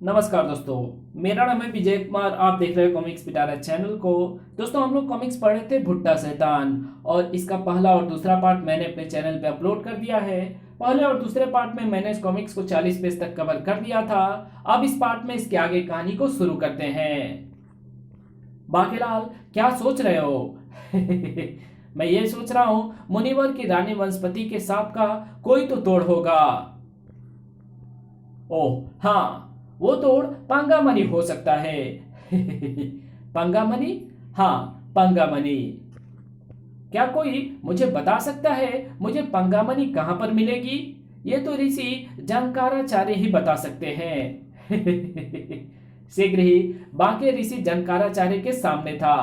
नमस्कार दोस्तों। मेरा नाम है विजय कुमार। आप देख रहे हैं कॉमिक्स पिटारा चैनल को। दोस्तों, हम लोग कॉमिक्स पढ़ रहे थे भुट्टा शैतान, और इसका पहला और दूसरा पार्ट मैंने अपने चैनल पे अपलोड कर दिया है। पहले और दूसरे पार्ट में मैंने इस कॉमिक्स को 40 पेज तक कवर कर दिया था। अब इस पार्ट में इसके आगे कहानी को शुरू करते हैं। बाकेलाल, क्या सोच रहे हो? मैं ये सोच रहा हूँ, मुनिवर की रानी वनस्पति के सांप का कोई तो तोड़ होगा। ओह हाँ, वो तोड़ पंगामनी हो सकता है। पंगामनी? हाँ, पंगामनी। क्या कोई मुझे बता सकता है मुझे पंगामनी कहाँ पर मिलेगी? ये तो ऋषि जनकाराचार्य ही बता सकते हैं। शीघ्र ही बाकी ऋषि जनकाराचार्य के सामने था।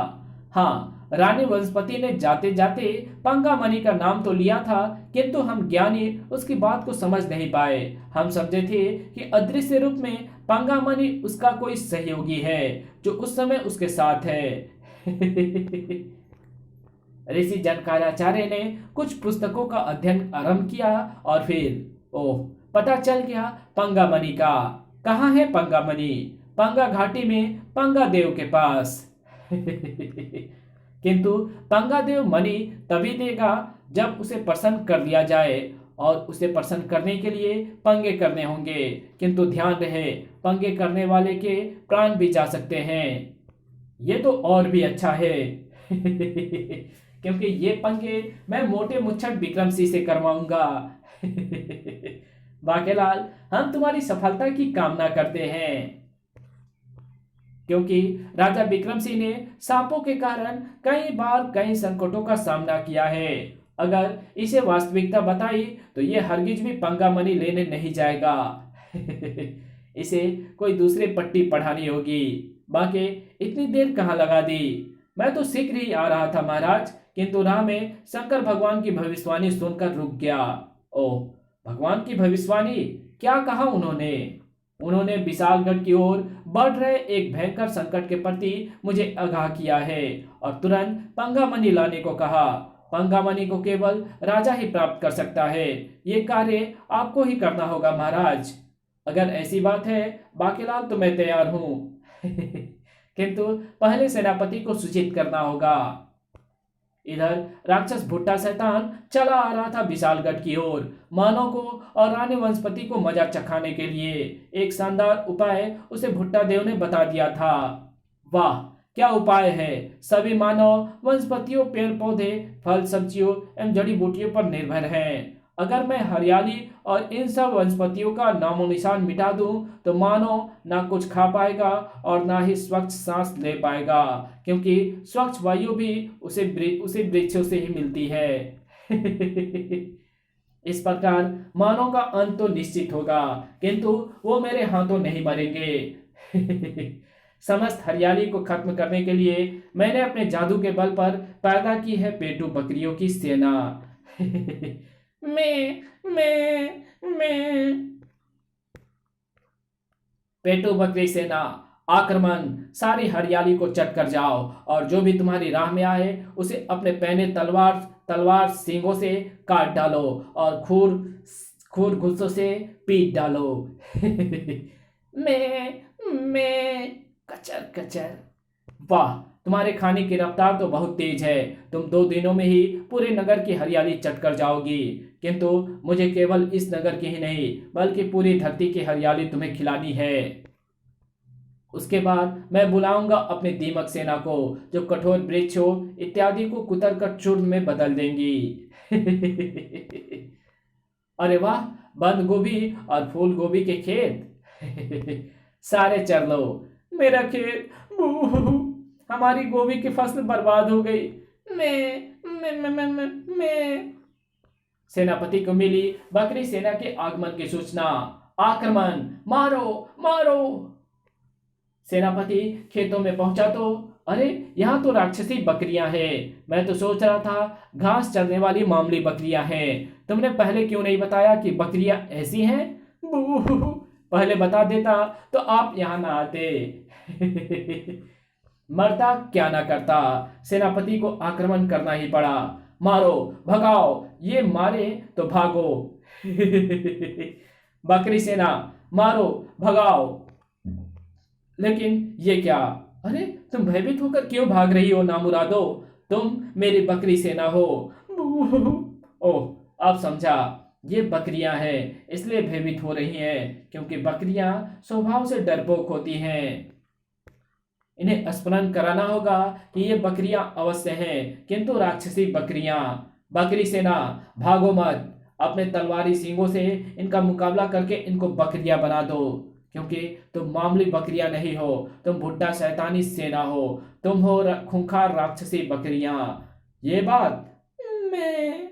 हाँ, रानी वनस्पति ने जाते जाते पंगामणि का नाम तो लिया था, किंतु हम ज्ञानी उसकी बात को समझ नहीं पाए। हम समझे थे कि अदृश्य रूप में पंगामणि उसका कोई सहयोगी है जो उस समय उसके साथ है। ऋषि जनकाराचार्य ने कुछ पुस्तकों का अध्ययन आरंभ किया और फिर पता चल गया पंगामणि का। कहाँ है पंगामणि? पंगा घाटी में पंगा देव के पास। किंतु पंगादेव मणि तभी देगा जब उसे प्रसन्न कर लिया जाए, और उसे प्रसन्न करने के लिए पंगे करने होंगे। किंतु ध्यान रहे, पंगे करने वाले के प्राण भी जा सकते हैं। ये तो और भी अच्छा है। क्योंकि ये पंगे मैं मोटे मुच्छट विक्रम सिंह से करवाऊंगा। बाकेलाल, हम तुम्हारी सफलता की कामना करते हैं, क्योंकि राजा विक्रम सिंह ने सांपों के कारण कई बार कई संकटों का सामना किया है। अगर इसे वास्तविकता बताई तो ये हरगिज भी पंगामणि लेने नहीं जाएगा। इसे कोई दूसरी पट्टी पढ़ानी होगी। बाकी इतनी देर कहाँ लगा दी? मैं तो शीघ्र ही आ रहा था महाराज, किंतु राह में शंकर भगवान की भविष्यवाणी सुनकर रुक गया। ओह, भगवान की भविष्यवाणी? क्या कहा उन्होंने? उन्होंने विशालगढ़ की ओर बढ़ रहे एक भयंकर संकट के प्रति मुझे आगाह किया है और तुरंत पंगामणि लाने को कहा। पंगामणि को केवल राजा ही प्राप्त कर सकता है। ये कार्य आपको ही करना होगा महाराज। अगर ऐसी बात है बाकेलाल, तो मैं तैयार हूं। किंतु पहले सेनापति को सूचित करना होगा। इधर राक्षस भुट्टा शैतान चला आ रहा था विशालगढ़ की ओर। मानव को और रानी वनस्पति को मजा चखाने के लिए एक शानदार उपाय उसे भुट्टा देव ने बता दिया था। वाह, क्या उपाय है! सभी मानव वनस्पतियों, पेड़ पौधे, फल सब्जियों एवं जड़ी बूटियों पर निर्भर हैं। अगर मैं हरियाली और इन सब वनस्पतियों का नामो निशान मिटा दूं तो मानव ना कुछ खा पाएगा और ना ही स्वच्छ सांस ले पाएगा, क्योंकि स्वच्छ वायु भी उसे वृक्षों से ही मिलती है। इस प्रकार मानव का अंत तो निश्चित होगा, किंतु वो मेरे हाथों नहीं मरेंगे। समस्त हरियाली को खत्म करने के लिए मैंने अपने जादू के बल पर पैदा की है पेटू बकरियों की सेना। मैं पेटू बकरी सेना, आक्रमण! सारी हरियाली को चट कर जाओ और जो भी तुम्हारी राह में आए उसे अपने पैने तलवार तलवार सींगों से काट डालो और खूर खूर गुस्सों से पीट डालो। मैं कचर कचर! वाह, तुम्हारे खाने की रफ्तार तो बहुत तेज है। तुम 2 दिनों में ही पूरे नगर की हरियाली चट कर जाओगी। किंतु मुझे केवल इस नगर की ही नहीं बल्कि पूरी धरती की हरियाली तुम्हें खिलानी है। उसके बाद मैं बुलाऊंगा अपनी दीमक सेना को, जो कठोर वृक्षों इत्यादि को कुतर कर चूर्ण में बदल देंगी। अरे वाह, बंद गोभी और फूल गोभी के खेत! सारे चर लो। मेरा खेत! बू! हमारी गोभी की फसल बर्बाद हो गई। मैं सेनापति को मिली बकरी सेना के आगमन की सूचना। आक्रमण! मारो मारो! सेनापति खेतों में पहुंचा तो अरे, यहाँ तो राक्षसी बकरियां हैं। मैं तो सोच रहा था घास चरने वाली मामूली बकरियां हैं। तुमने पहले क्यों नहीं बताया कि बकरियां ऐसी हैं? बू! पहले बता देता तो आप यहाँ ना आते। मरता क्या ना करता, सेनापति को आक्रमण करना ही पड़ा। मारो, भगाओ, ये मारे तो भागो। बकरी सेना, मारो, भगाओ। लेकिन ये क्या? अरे तुम भयभीत होकर क्यों भाग रही हो नामुरादो? तुम मेरी बकरी सेना हो। ओह, अब समझा। ये बकरियां हैं इसलिए भयभीत हो रही हैं, क्योंकि बकरियां स्वभाव से डरपोक होती हैं। इन्हें स्मरण कराना होगा कि ये बकरियां अवश्य हैं, किंतु राक्षसी बकरियां। बकरी सेना, भागो मत। अपने तलवारी सींगों से इनका मुकाबला करके इनको बकरियां बना दो, क्योंकि तुम मामूली बकरियां नहीं हो, तुम भुट्टा शैतानी सेना हो। तुम हो खूंखार राक्षसी बकरियां। ये बात मैं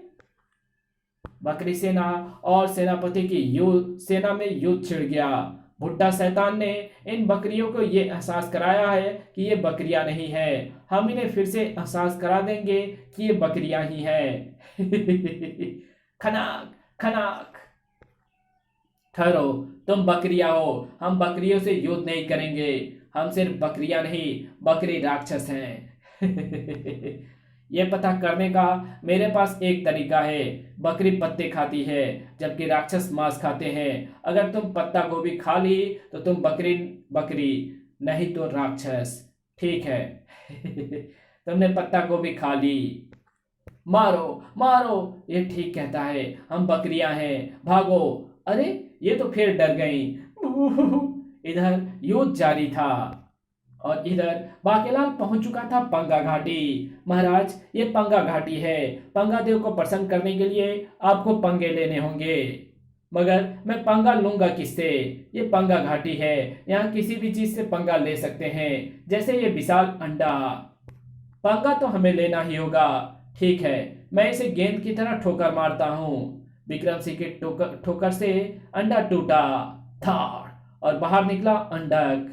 बकरी सेना और सेनापति की युद्ध सेना में युद्ध छिड़ गया। भुट्टा शैतान ने इन बकरियों को ये एहसास कराया है कि ये बकरियां नहीं है। हम इन्हें फिर से एहसास करा देंगे कि ये बकरियां ही हैं। खनाक खनाक। ठहरो, तुम बकरियां हो। हम बकरियों से युद्ध नहीं करेंगे। हम सिर्फ बकरियां नहीं, बकरी राक्षस हैं। यह पता करने का मेरे पास एक तरीका है। बकरी पत्ते खाती है, जबकि राक्षस मांस खाते हैं। अगर तुम पत्ता गोभी खा ली तो तुम बकरी बकरी, नहीं तो राक्षस। ठीक है। तुमने पत्ता गोभी खा ली। मारो मारो, ये ठीक कहता है। हम बकरियां हैं, भागो। अरे ये तो फिर डर गई। इधर युद्ध जारी था और इधर बाकेलाल पहुंच चुका था पंगा घाटी। महाराज, ये पंगा घाटी है। पंगा देव को प्रसन्न करने के लिए आपको पंगे लेने होंगे। मगर मैं पंगा लूंगा किससे? ये पंगा घाटी है, यहाँ किसी भी चीज से पंगा ले सकते हैं, जैसे ये विशाल अंडा। पंगा तो हमें लेना ही होगा। ठीक है, मैं इसे गेंद की तरह ठोकर मारता हूँ। विक्रम सिंह के ठोकर से अंडा टूटा, धाड़, और बाहर निकला अंडक।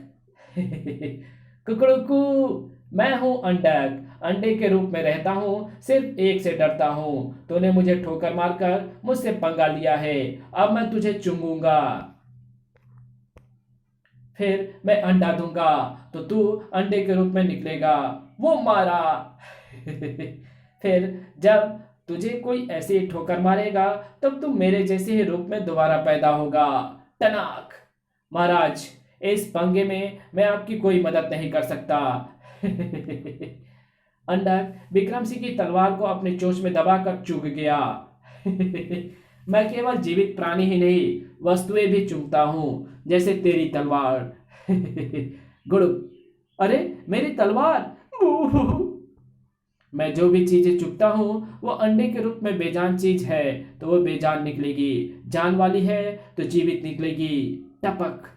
कुकड़ुकू, मैं हूं अंडक। अंडे के रूप में रहता हूं, सिर्फ एक से डरता हूं। तूने मुझे ठोकर मारकर मुझसे पंगा लिया है, अब मैं तुझे चूंगूंगा। फिर मैं अंडा दूंगा तो तू अंडे के रूप में निकलेगा। वो मारा। फिर जब तुझे कोई ऐसे ही ठोकर मारेगा, तब तू मेरे जैसे ही रूप में दोबारा पैदा होगा। टनाक। महाराज, इस पंगे में मैं आपकी कोई मदद नहीं कर सकता। अंडक विक्रम सिंह की तलवार को अपने चोंच में दबाकर चुग गया। मैं केवल जीवित प्राणी ही नहीं, वस्तुएं भी चुगता हूं, जैसे तेरी तलवार। गुड़। अरे मेरी तलवार। मैं जो भी चीजें चुगता हूं वो अंडे के रूप में बेजान चीज है तो वो बेजान निकलेगी, जान वाली है तो जीवित निकलेगी। टपक।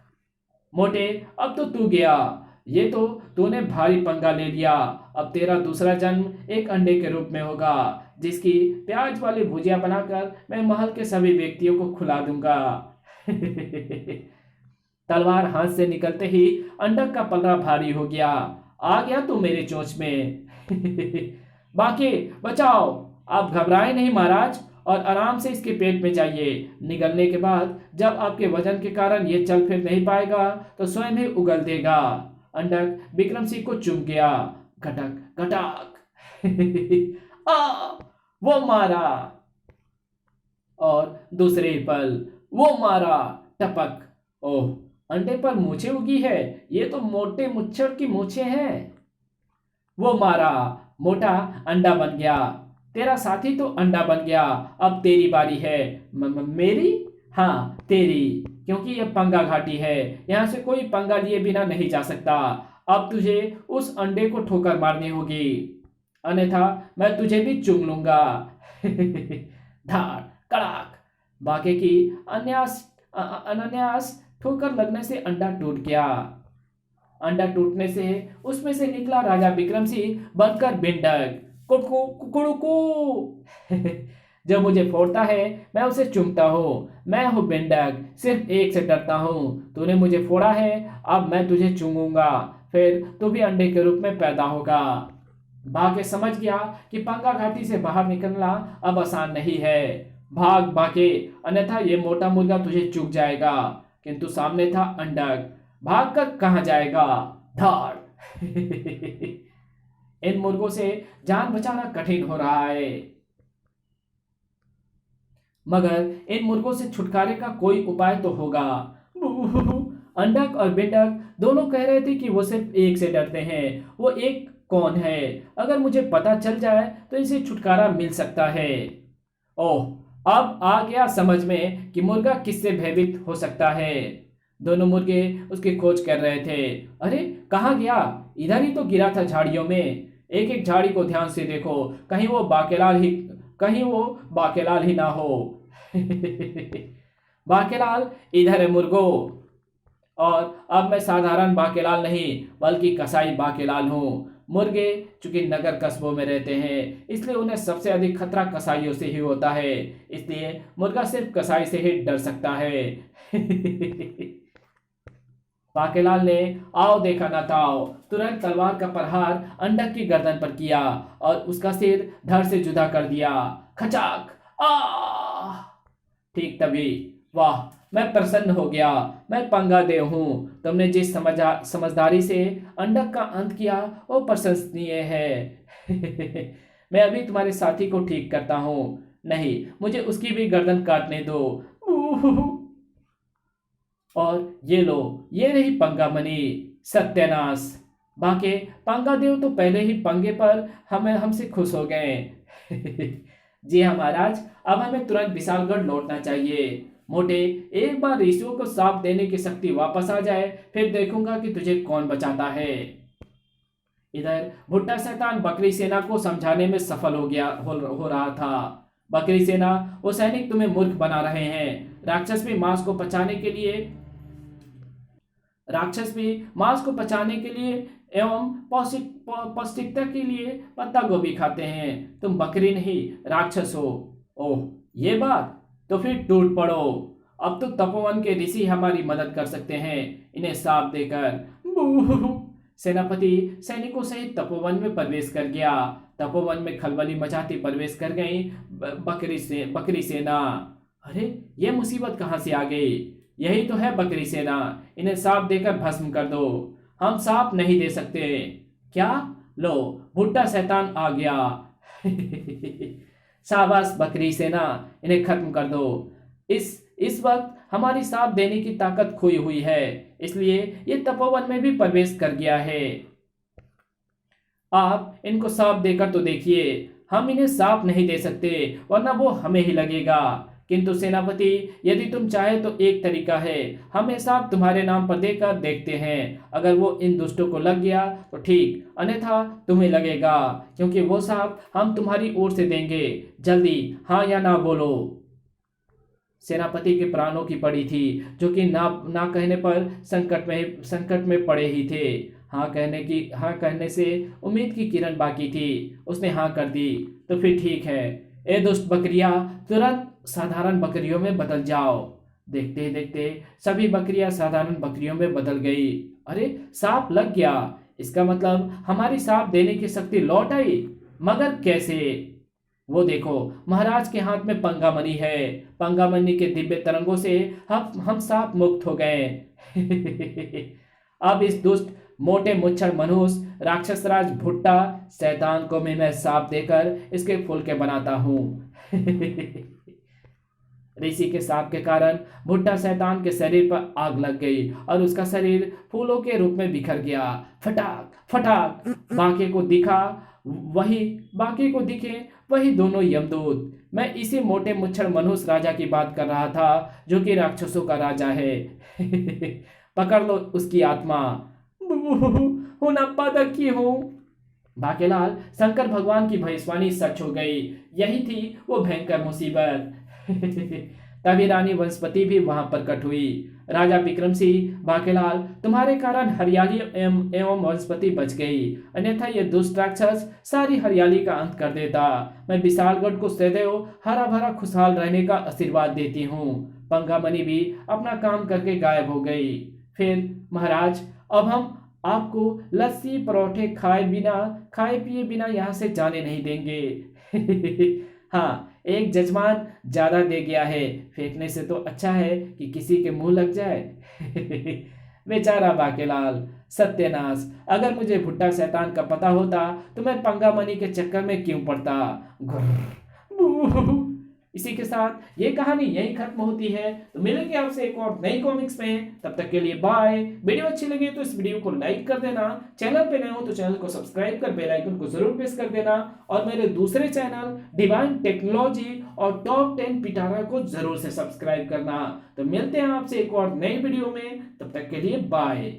मोटे, अब तो तू गया। ये तो तूने भारी पंगा ले लिया। अब तेरा दूसरा जन्म एक अंडे के रूप में होगा, जिसकी प्याज वाली भुजिया बनाकर मैं महल के सभी व्यक्तियों को खिला दूंगा। तलवार हाथ से निकलते ही अंडक का पलड़ा भारी हो गया। आ गया तू मेरे चोंच में। बाकी बचाओ। आप घबराए नहीं महाराज, और आराम से इसके पेट में जाइए। निगलने के बाद जब आपके वजन के कारण ये चल फिर नहीं पाएगा तो स्वयं ही उगल देगा। अंडक विक्रम सिंह को चुम गया। घटक घटाक। आ, वो मारा। और दूसरे ही पल वो मारा। टपक। ओह, अंडे पर मूछें उगी है। ये तो मोटे मुच्छर की मूछें हैं। वो मारा। मोटा अंडा बन गया। तेरा साथी तो अंडा बन गया। अब तेरी बारी है। मेरी? हाँ, तेरी, क्योंकि यह पंगा घाटी है। यहां से कोई पंगा लिए बिना नहीं जा सकता। अब तुझे उस अंडे को ठोकर मारनी होगी, अन्यथा मैं तुझे भी चुम लूंगा। धाड़ कड़ाक। बाके की अनायास ठोकर लगने से अंडा टूट गया। अंडा टूटने से उसमें से निकला राजा विक्रम सिंह बनकर बिंडक। कुड़कू। जब मुझे फोड़ता है मैं उसे चूमता हूँ। मैं हूँ बिंडक, सिर्फ एक से डरता हूँ। तूने मुझे फोड़ा है, अब मैं तुझे चूमूंगा, फिर तू भी अंडे के रूप में पैदा होगा। बाके समझ गया कि पंगा घाटी से बाहर निकलना अब आसान नहीं है। भाग बाके, अन्यथा ये मोटा मुर्गा तुझे चुग जाएगा। किंतु सामने था अंडक। भागकर कहां जाएगा? धाड़। इन मुर्गों से जान बचाना कठिन हो रहा है, मगर इन मुर्गों से छुटकारे का कोई उपाय तो होगा। अंडक और बिंडक दोनों कह रहे थे कि वो सिर्फ एक से डरते हैं। वो एक कौन है? अगर मुझे पता चल जाए तो इसे छुटकारा मिल सकता है। ओह, अब आ गया समझ में कि मुर्गा किससे भयभीत हो सकता है। दोनों मुर्गे उसकी खोज कर रहे थे। अरे, कहाँ गया? इधर ही तो गिरा था झाड़ियों में। एक एक झाड़ी को ध्यान से देखो, कहीं वो बाकेलाल ही ना हो। बाकेलाल इधर है मुर्गो। और अब मैं साधारण बाकेलाल नहीं बल्कि कसाई बाकेलाल हूँ। मुर्गे चूंकि नगर कस्बों में रहते हैं इसलिए उन्हें सबसे अधिक खतरा कसाईयों से ही होता है। इसलिए मुर्गा सिर्फ कसाई से ही डर सकता है। बाकेलाल ने आओ देखा न ताओ तुरंत तलवार का प्रहार अंडक की गर्दन पर किया और उसका सिर धड़ से जुदा कर दिया। खचाक! आ! ठीक तभी, वाह, मैं प्रसन्न हो गया। मैं पंगा देव हूं। तुमने जिस समझदारी से अंडक का अंत किया वो प्रशंसनीय है। मैं अभी तुम्हारे साथी को ठीक करता हूं। नहीं, मुझे उसकी भी गर्दन काटने दो। और ये लो, ये रही पंगा मनी। सत्यानाश! बाके पंगा देव तो पहले ही पंगे पर हमें हमसे खुश हो गए। जी हाँ महाराज, अब हमें तुरंत विशालगढ़ लौटना चाहिए। मोटे, एक बार ऋषियों को साप देने की शक्ति वापस आ जाए फिर देखूंगा कि तुझे कौन बचाता है। इधर भुट्टा शैतान बकरी सेना को समझाने में सफल हो रहा था। बकरी सेना, वो सैनिक तुम्हें मूर्ख बना रहे हैं। राक्षस भी मांस को पचाने के लिए एवं पौष्टिकता के लिए पत्ता गोभी खाते हैं। तुम बकरी नहीं, राक्षस हो। ओह, ये बात? तो फिर टूट पड़ो। अब तो तपोवन के ऋषि हमारी मदद कर सकते हैं इन्हें शाप देकर। बूह! सेनापति सैनिकों सहित तपोवन में प्रवेश कर गया। तपोवन में खलबली मचाती प्रवेश कर गई बकरी सेना। अरे, ये मुसीबत कहाँ से आ गई? यही तो है बकरी सेना। इन्हें सांप देकर भस्म कर दो। हम सांप नहीं दे सकते। क्या? लो, भुट्टा शैतान आ गया। शाबाश बकरी सेना, इन्हें खत्म कर दो। इस वक्त हमारी सांप देने की ताकत खोई हुई है, इसलिए ये तपोवन में भी प्रवेश कर गया है। आप इनको सांप देकर तो देखिए। हम इन्हें सांप नहीं दे सकते वरना वो हमें ही लगेगा। किंतु सेनापति, यदि तुम चाहे तो एक तरीका है। हम ये सांप तुम्हारे नाम पर देकर देखते हैं। अगर वो इन दुष्टों को लग गया तो ठीक, अन्यथा तुम्हें लगेगा, क्योंकि वो सांप हम तुम्हारी ओर से देंगे। जल्दी हाँ या ना बोलो। सेनापति के प्राणों की पड़ी थी, जो कि ना कहने पर संकट में पड़े ही थे। हाँ कहने से उम्मीद की किरण बाकी थी। उसने हाँ कर दी। तो फिर ठीक है। ए दुष्ट बकरियां, तुरंत साधारण बकरियों में बदल जाओ। देखते ही देखते सभी बकरियां साधारण बकरियों में बदल गई। अरे, सांप लग गया। इसका मतलब हमारी सांप देने की शक्ति लौट आई। मगर कैसे? वो देखो, महाराज के हाथ में पंगामणि है। पंगामणि के दिव्य तरंगों से हम सांप मुक्त हो गए। अब इस दुष्ट मोटे मुच्छर मनुष्य राक्षसराज भुट्टा शैतान को मैं सांप देकर इसके फुलके बनाता हूँ। ऋषि के सांप के कारण भुट्टा शैतान के शरीर पर आग लग गई और उसका शरीर फूलों के रूप में बिखर गया। फटाक फटाक! बाकी को दिखे वही दोनों यमदूत। मैं इसी मोटे मुच्छर मनुष्य राजा की बात कर रहा था, जो कि राक्षसों का राजा है। पकड़ लो उसकी आत्मा। की हूँ। बाकेलाल, शंकर भगवान की भविष्यवाणी सच हो गई। यही थी वो भयंकर मुसीबत। तभी रानी वनस्पति भी वहां प्रकट हुई। राजा विक्रम सिंह, बाकेलाल, तुम्हारे कारण हरियाली एवं वनस्पति बच गई, अन्यथा ये दुष्ट राक्षस सारी हरियाली का अंत कर देता। मैं विशालगढ़ को सदैव हरा भरा खुशहाल रहने का आशीर्वाद देती हूँ। पंगामणि भी अपना काम करके गायब हो गई। फिर महाराज, अब हम आपको लस्सी परोठे खाए पिए बिना यहाँ से जाने नहीं देंगे। हाँ, एक जजमान ज्यादा दे गया है। फेंकने से तो अच्छा है कि किसी के मुंह लग जाए। बेचारा बाकेलाल, सत्यानाश! अगर मुझे भुट्टा शैतान का पता होता तो मैं पंगामणि के चक्कर में क्यों पड़ता। इसी के साथ ये कहानी यहीं खत्म होती है। तो मिलेंगे आपसे एक और नई कॉमिक्स में, तब तक के लिए बाय। वीडियो अच्छी लगी तो इस वीडियो को लाइक कर देना, चैनल पे नए हो तो चैनल को सब्सक्राइब कर बेल आइकन को जरूर प्रेस कर देना, और मेरे दूसरे चैनल डिवाइन टेक्नोलॉजी और टॉप 10 पिटारा को जरूर से सब्सक्राइब करना। तो मिलते हैं आपसे एक और नई वीडियो में, तब तक के लिए बाय।